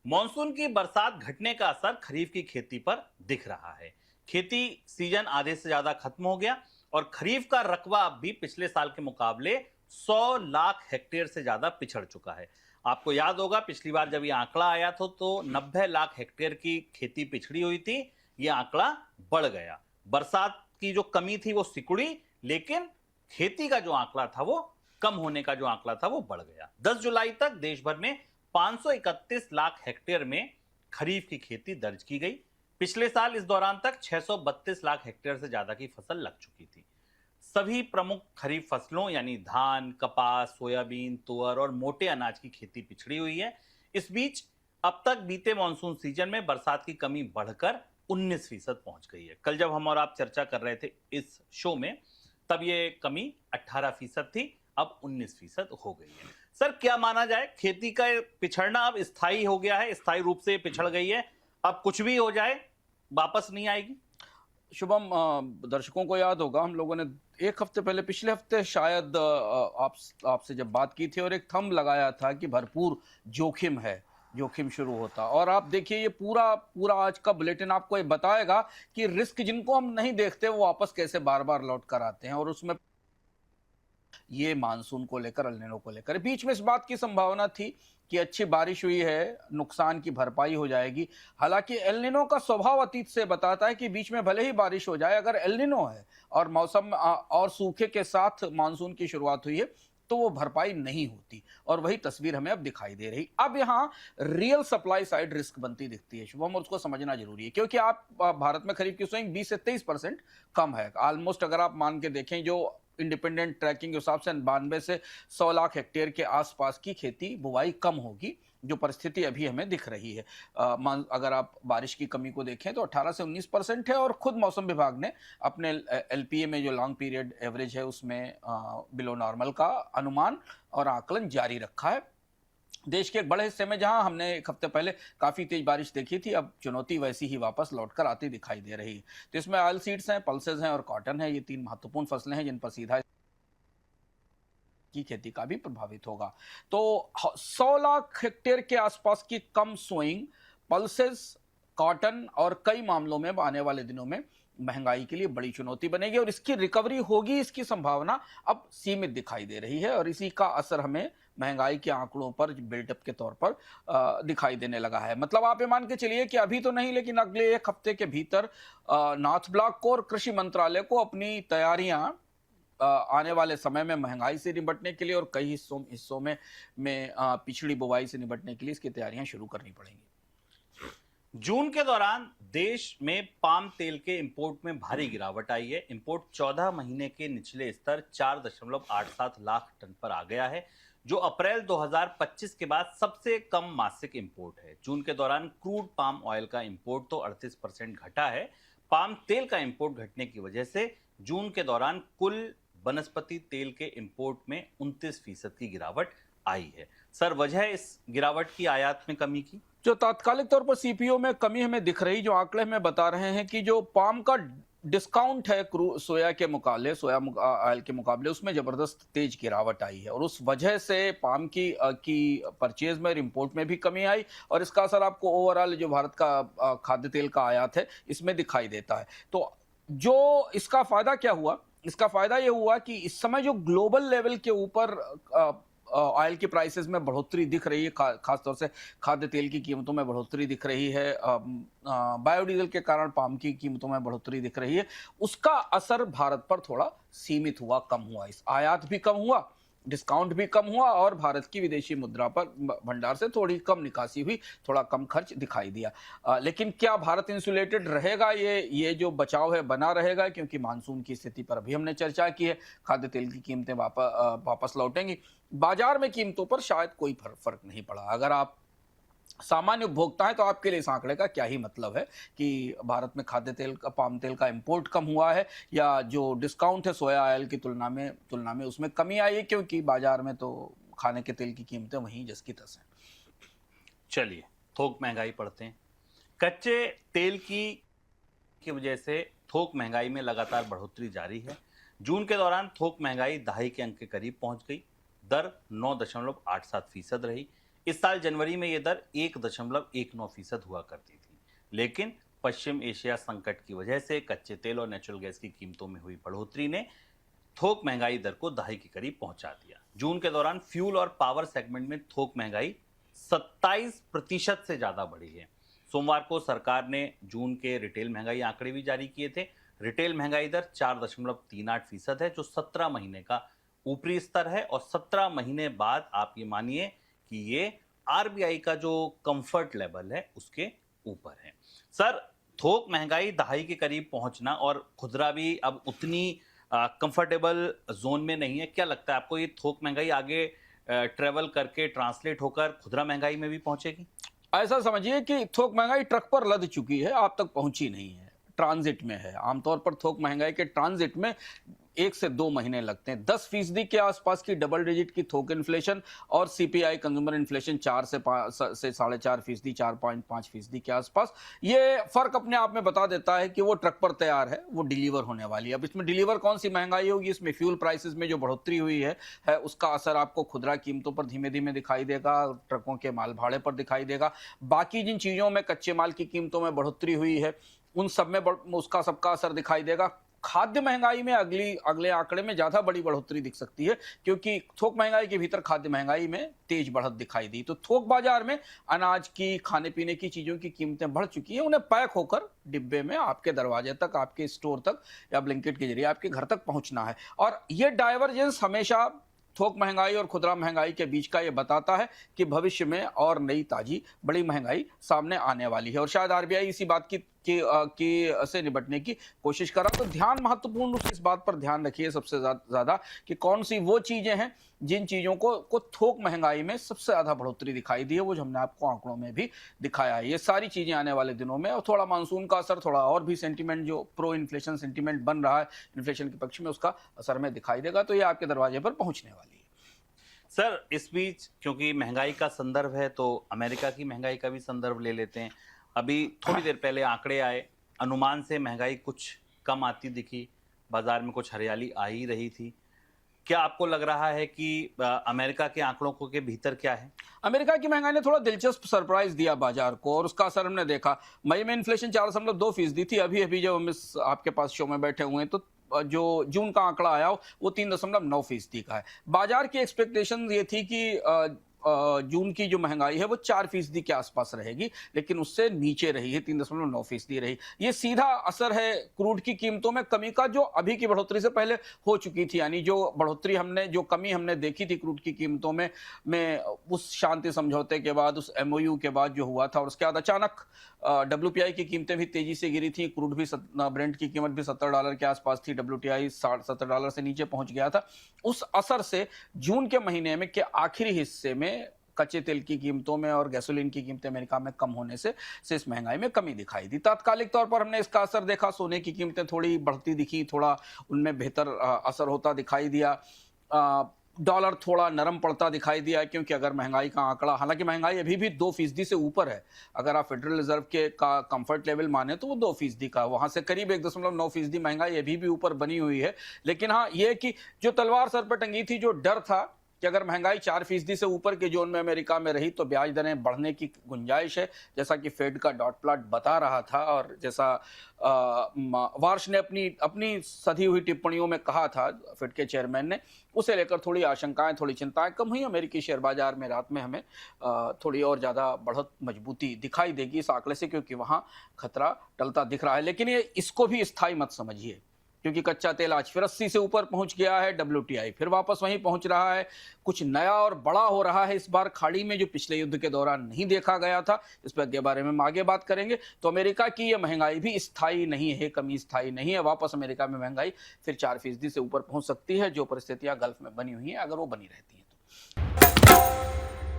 Monsoon की बरसात घटने का असर खरीफ की खेती पर दिख रहा है। खेती सीजन आधे से ज्यादा खत्म हो गया और खरीफ का रकबा अब भी पिछले साल के मुकाबले 100 लाख हेक्टेयर से ज्यादा पिछड़ चुका है। आपको याद होगा पिछली बार जब ये आंकड़ा आया था तो 90 लाख हेक्टेयर की खेती पिछड़ी हुई थी। ये आंकड़ा बढ़ गया। बरसात की जो कमी थी वो सिकुड़ी, लेकिन खेती का जो आंकड़ा था वो कम होने का जो आंकड़ा था वो बढ़ गया। 10 जुलाई तक देश भर में 531 लाख हेक्टेयर में खरीफ की खेती दर्ज की गई। पिछले साल इस दौरान तक 632 लाख हेक्टेयर से ज्यादा की फसल लग चुकी थी। सभी प्रमुख खरीफ फसलों यानी धान, कपास, सोयाबीन, तुअर और मोटे अनाज की खेती पिछड़ी हुई है। इस बीच अब तक बीते मानसून सीजन में बरसात की कमी बढ़कर 19% पहुंच गई है। कल जब हम और आप चर्चा कर रहे थे इस शो में, तब ये कमी 18% थी, अब 19% हो गई है। सर, क्या माना जाए, खेती का पिछड़ना अब स्थायी हो गया है, स्थायी रूप से पिछड़ गई है, अब कुछ भी हो जाए वापस नहीं आएगी? शुभम, दर्शकों को याद होगा हम लोगों ने एक हफ्ते पहले, पिछले हफ्ते शायद, आपसे जब बात की थी और एक थंब लगाया था कि भरपूर जोखिम है, जोखिम शुरू होता। और आप देखिए ये पूरा पूरा आज का बुलेटिन आपको ये बताएगा कि रिस्क जिनको हम नहीं देखते वो वापस कैसे बार बार लौट कर आते हैं। और उसमें ये मानसून को लेकर, एल नीनो को लेकर बीच में इस बात की संभावना थी कि अच्छी बारिश हुई है, नुकसान की भरपाई हो जाएगी। हालांकि एल नीनो का स्वभाव अतीत से बताता है कि बीच में भले ही बारिश हो जाए, अगर एल नीनो है और मौसम और सूखे के साथ मानसून की शुरुआत हुई है तो वो भरपाई नहीं होती। और वही तस्वीर हमें अब दिखाई दे रही। अब यहाँ रियल सप्लाई साइड रिस्क बनती दिखती है शुभम, और उसको समझना जरूरी है क्योंकि आप भारत में खरीफ की स्विंग 20 से 23% कम है ऑलमोस्ट। अगर आप मान के देखें जो इंडिपेंडेंट ट्रैकिंग के हिसाब से 92 से 100 लाख हेक्टेयर के आसपास की खेती बुवाई कम होगी, जो परिस्थिति अभी हमें दिख रही है। अगर आप बारिश की कमी को देखें तो 18 से 19% है। और खुद मौसम विभाग ने अपने एलपीए में जो लॉन्ग पीरियड एवरेज है उसमें बिलो नॉर्मल का अनुमान और आकलन जारी रखा है। देश के एक बड़े हिस्से में जहां हमने एक हफ्ते पहले काफी तेज बारिश देखी थी, अब चुनौती वैसी ही वापस लौटकर आती दिखाई दे रही है। तो इसमें ऑयल सीड्स हैं, पल्सेस हैं और कॉटन है। ये तीन महत्वपूर्ण फसलें हैं जिन पर सीधा की खेती का भी प्रभावित होगा। तो 100 लाख हेक्टेयर के आसपास की कम सोइंग, पल्सेस, कॉटन और कई मामलों में आने वाले दिनों में महंगाई के लिए बड़ी चुनौती बनेगी। और इसकी रिकवरी होगी, इसकी संभावना अब सीमित दिखाई दे रही है। और इसी का असर हमें महंगाई के आंकड़ों पर बिल्डअप के तौर पर दिखाई देने लगा है। मतलब आप ये मान के चलिए कि अभी तो नहीं, लेकिन अगले एक हफ्ते के भीतर नॉर्थ ब्लॉक को और कृषि मंत्रालय को अपनी तैयारियां आने वाले समय में महंगाई से निपटने के लिए और कई हिस्सों में पिछड़ी बुवाई से निपटने के लिए इसकी तैयारियां शुरू करनी पड़ेंगी। जून के दौरान देश में पाम तेल के इंपोर्ट में भारी गिरावट आई है। इंपोर्ट 14 महीने के निचले स्तर 4.87 लाख टन पर आ गया है, जो अप्रैल 2025 के बाद सबसे कम मासिक इंपोर्ट है। जून के दौरान क्रूड पाम ऑयल का इंपोर्ट तो 38% घटा है। पाम तेल का इंपोर्ट घटने की वजह से जून के दौरान कुल वनस्पति तेल के इंपोर्ट में 29% की गिरावट आई है। सर, वजह इस गिरावट की आयात में कमी की? जो तात्कालिक तौर पर सीपीओ में कमी हमें दिख रही, जो आंकड़े हमें बता रहे हैं कि जो पाम का डिस्काउंट है सोया के मुकाबले, सोया ऑयल के मुकाबले, उसमें जबरदस्त तेज गिरावट आई है। और उस वजह से पाम की परचेज में और इंपोर्ट में भी कमी आई। और इसका असर आपको ओवरऑल जो भारत का खाद्य तेल का आयात है इसमें दिखाई देता है। तो जो इसका फायदा क्या हुआ? इसका फायदा यह हुआ कि इस समय जो ग्लोबल लेवल के ऊपर ऑयल की प्राइसेस में बढ़ोतरी दिख रही है, खासतौर से खाद्य तेल की कीमतों में बढ़ोतरी दिख रही है, बायोडीजल के कारण पाम की कीमतों में बढ़ोतरी दिख रही है, उसका असर भारत पर थोड़ा सीमित हुआ, कम हुआ। इस आयात भी कम हुआ, डिस्काउंट भी कम हुआ और भारत की विदेशी मुद्रा पर भंडार से थोड़ी कम निकासी हुई, थोड़ा कम खर्च दिखाई दिया। लेकिन क्या भारत इंसुलेटेड रहेगा? ये जो बचाव है बना रहेगा, क्योंकि मानसून की स्थिति पर अभी हमने चर्चा की है। खाद्य तेल की कीमतें वापस लौटेंगी। बाजार में कीमतों पर शायद कोई फर्क नहीं पड़ा। अगर आप सामान्य उपभोक्ता है तो आपके लिए इस आंकड़े का क्या ही मतलब है कि भारत में खाद्य तेल का, पाम तेल का इंपोर्ट कम हुआ है या जो डिस्काउंट है सोया ऑयल की तुलना में उसमें कमी आई है, क्योंकि बाजार में तो खाने के तेल की कीमतें वहीं जस की तस हैं। चलिए, थोक महंगाई पढ़ते हैं। कच्चे तेल की वजह से थोक महंगाई में लगातार बढ़ोतरी जारी है। जून के दौरान थोक महंगाई दहाई के अंक के करीब पहुंच गई। दर 9.87% रही। इस साल जनवरी में ये दर 1.19% हुआ करती थी, लेकिन पश्चिम एशिया संकट की वजह से कच्चे तेल और नेचुरल गैस की कीमतों में हुई बढ़ोतरी ने थोक महंगाई दर को दहाई के करीब पहुंचा दिया। जून के दौरान फ्यूल और पावर सेगमेंट में थोक महंगाई 27% से ज्यादा बढ़ी है। सोमवार को सरकार ने जून के रिटेल महंगाई आंकड़े भी जारी किए थे। रिटेल महंगाई दर 4.38% है, जो 17 महीने का ऊपरी स्तर है और 17 महीने बाद आप ये मानिए कि ये आरबीआई का जो कंफर्ट लेवल है उसके ऊपर है। सर, थोक महंगाई दहाई के करीब पहुंचना और खुदरा भी अब उतनी कंफर्टेबल जोन में नहीं है, क्या लगता है आपको ये थोक महंगाई आगे ट्रेवल करके ट्रांसलेट होकर खुदरा महंगाई में भी पहुंचेगी? ऐसा समझिए कि थोक महंगाई ट्रक पर लद चुकी है, आप तक पहुंची नहीं है, ट्रांजिट में है। आमतौर पर थोक महंगाई के ट्रांजिट में 1 से 2 महीने लगते हैं। 10% के आसपास की डबल डिजिट की थोक इन्फ्लेशन और सीपीआई कंज्यूमर इन्फ्लेशन 4 से 4.5%, 4.5% के आसपास। ये फर्क अपने आप में बता देता है कि वो ट्रक पर तैयार है, वो डिलीवर होने वाली है। अब इसमें डिलीवर कौन सी महंगाई होगी? इसमें फ्यूल प्राइसेस में जो बढ़ोतरी हुई है उसका असर आपको खुदरा कीमतों पर धीमे धीमे दिखाई देगा, ट्रकों के माल भाड़े पर दिखाई देगा। बाकी जिन चीजों में कच्चे माल की कीमतों में बढ़ोतरी हुई है उन सब में उसका सबका असर दिखाई देगा। खाद्य महंगाई में अगले आंकड़े में ज्यादा बड़ी बढ़ोतरी दिख सकती है, क्योंकि थोक महंगाई के भीतर खाद्य महंगाई में तेज बढ़त दिखाई दी। तो थोक बाजार में अनाज की, खाने पीने की चीजों की कीमतें बढ़ चुकी हैं, उन्हें पैक होकर डिब्बे में आपके दरवाजे तक, आपके स्टोर तक या ब्लिंकिट के जरिए आपके घर तक पहुंचना है। और ये डाइवर्जेंस हमेशा थोक महंगाई और खुदरा महंगाई के बीच का ये बताता है कि भविष्य में और नई ताजी बड़ी महंगाई सामने आने वाली है। और शायद आरबीआई इसी बात की से निपटने की कोशिश कर रहा। तो ध्यान महत्वपूर्ण रूप से इस बात पर ध्यान रखिए सबसे ज्यादा कि कौन सी वो चीजें हैं जिन चीजों को थोक महंगाई में सबसे ज्यादा बढ़ोतरी दिखाई दी है, वो जो हमने आपको आंकड़ों में भी दिखाया है। ये सारी चीजें आने वाले दिनों में, और थोड़ा मानसून का असर, थोड़ा और भी सेंटीमेंट जो प्रो इन्फ्लेशन सेंटीमेंट बन रहा है इन्फ्लेशन के पक्ष में, उसका असर में दिखाई देगा। तो ये आपके दरवाजे पर पहुंचने वाली है। सर, इस बीच क्योंकि महंगाई का संदर्भ है तो अमेरिका की महंगाई का भी संदर्भ ले लेते हैं। अभी थोड़ी देर पहले आंकड़े आए, अनुमान से महंगाई कुछ कम आती दिखी, बाजार में कुछ हरियाली आ ही रही थी। क्या आपको लग रहा है कि अमेरिका के आंकड़ों के भीतर क्या है? अमेरिका की महंगाई ने थोड़ा दिलचस्प सरप्राइज दिया बाजार को, और उसका असर हमने देखा। मई में इन्फ्लेशन 4.2% थी। अभी जब हम इस आपके पास शो में बैठे हुए हैं तो जो जून का आंकड़ा आया वो 3.9% का है। बाजार की एक्सपेक्टेशन ये थी कि जून की जो महंगाई है वो 4% के आसपास रहेगी, लेकिन उससे नीचे रही है, 3.9% रही। ये सीधा असर है क्रूड की कीमतों में कमी का, जो अभी की बढ़ोतरी से पहले हो चुकी थी। यानी जो कमी हमने देखी थी क्रूड की कीमतों में उस शांति समझौते के बाद, उस एमओयू के बाद जो हुआ था, और उसके बाद अचानक WTI की कीमतें भी तेजी से गिरी थी। क्रूड भी ब्रेंट की कीमत भी $70 के आसपास थी, WTI $70 से नीचे पहुंच गया था। उस असर से जून के महीने में के आखिरी हिस्से में कच्चे तेल की कीमतों में और गैसोलीन की कीमतें अमेरिका में कम होने से इस महंगाई में कमी दिखाई दी। तात्कालिक तौर पर हमने इसका असर देखा, सोने की कीमतें थोड़ी बढ़ती दिखी, थोड़ा उनमें बेहतर असर होता दिखाई दिया। डॉलर थोड़ा नरम पड़ता दिखाई दिया, क्योंकि अगर महंगाई का आंकड़ा, हालांकि महंगाई अभी भी 2% से ऊपर है, अगर आप फेडरल रिजर्व के का कंफर्ट लेवल माने तो वो 2% का, वहां से करीब 1.9% महंगाई अभी भी ऊपर बनी हुई है। लेकिन हाँ, ये कि जो तलवार सर पर टंगी थी, जो डर था कि अगर महंगाई 4% से ऊपर के जोन में अमेरिका में रही तो ब्याज दरें बढ़ने की गुंजाइश है, जैसा कि फेड का डॉट प्लॉट बता रहा था, और जैसा वार्श ने अपनी सधी हुई टिप्पणियों में कहा था, फेड के चेयरमैन ने, उसे लेकर थोड़ी आशंकाएं, थोड़ी चिंताएं कम हुई। अमेरिकी शेयर बाजार में रात में हमें थोड़ी और ज्यादा बढ़त, मजबूती दिखाई देगी इस आंकड़े से, क्योंकि वहां खतरा टलता दिख रहा है। लेकिन ये इसको भी स्थायी मत समझिए, क्योंकि कच्चा तेल आज फिर 80 से ऊपर पहुंच गया है, WTI फिर वापस वहीं पहुंच रहा है। कुछ नया और बड़ा हो रहा है इस बार खाड़ी में, जो पिछले युद्ध के दौरान नहीं देखा गया था। इस पर के बारे में हम आगे बात करेंगे। तो अमेरिका की ये महंगाई भी स्थायी नहीं है, कमी स्थायी नहीं है। वापस अमेरिका में महंगाई फिर 4% से ऊपर पहुंच सकती है, जो परिस्थितियां गल्फ में बनी हुई हैं, अगर वो बनी रहती हैं तो।